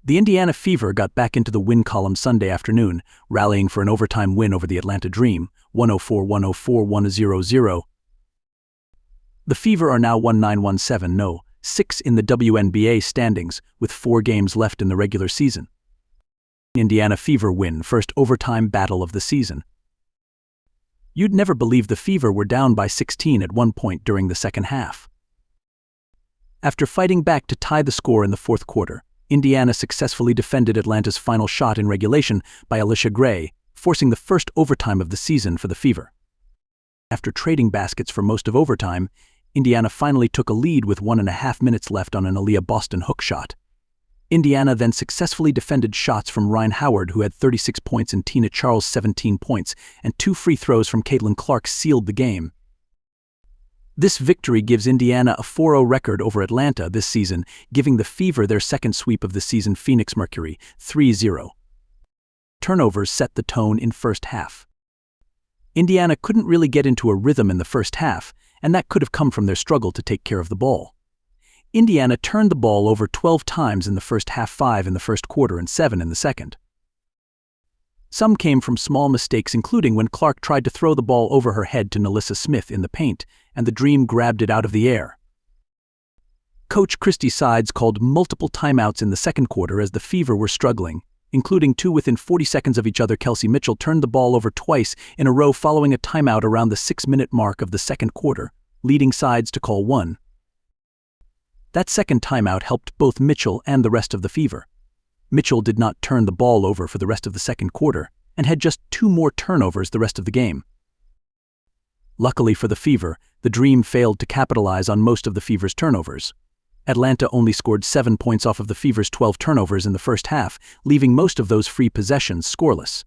The Indiana Fever got back into the win column Sunday afternoon, rallying for an overtime win over the Atlanta Dream, 104-104-100. The Fever are now 19-17-6 in the WNBA standings, with 4 games left in the regular season. Indiana Fever win first overtime battle of the season. You'd never believe the Fever were down by 16 at one point during the second half. After fighting back to tie the score in the fourth quarter, Indiana successfully defended Atlanta's final shot in regulation by Aliyah Boston, forcing the first overtime of the season for the Fever. After trading baskets for most of overtime, Indiana finally took a lead with 1.5 minutes left on an Aliyah Boston hook shot. Indiana then successfully defended shots from Rhyne Howard, who had 36 points, and Tina Charles 17 points, and 2 free throws from Caitlin Clark sealed the game. This victory gives Indiana a 4-0 record over Atlanta this season, giving the Fever their second sweep of the season. Phoenix Mercury, 3-0. Turnovers set the tone in first half. Indiana couldn't really get into a rhythm in the first half, and that could have come from their struggle to take care of the ball. Indiana turned the ball over 12 times in the first half, 5 in the first quarter and 7 in the second. Some came from small mistakes, including when Clark tried to throw the ball over her head to Nalissa Smith in the paint, and the Dream grabbed it out of the air. Coach Christy Sides called multiple timeouts in the second quarter as the Fever were struggling, including 2 within 40 seconds of each other. Kelsey Mitchell turned the ball over twice in a row following a timeout around the 6-minute mark of the second quarter, leading Sides to call one. That second timeout helped both Mitchell and the rest of the Fever. Mitchell did not turn the ball over for the rest of the second quarter and had just 2 more turnovers the rest of the game. Luckily for the Fever, the Dream failed to capitalize on most of the Fever's turnovers. Atlanta only scored 7 points off of the Fever's 12 turnovers in the first half, leaving most of those free possessions scoreless.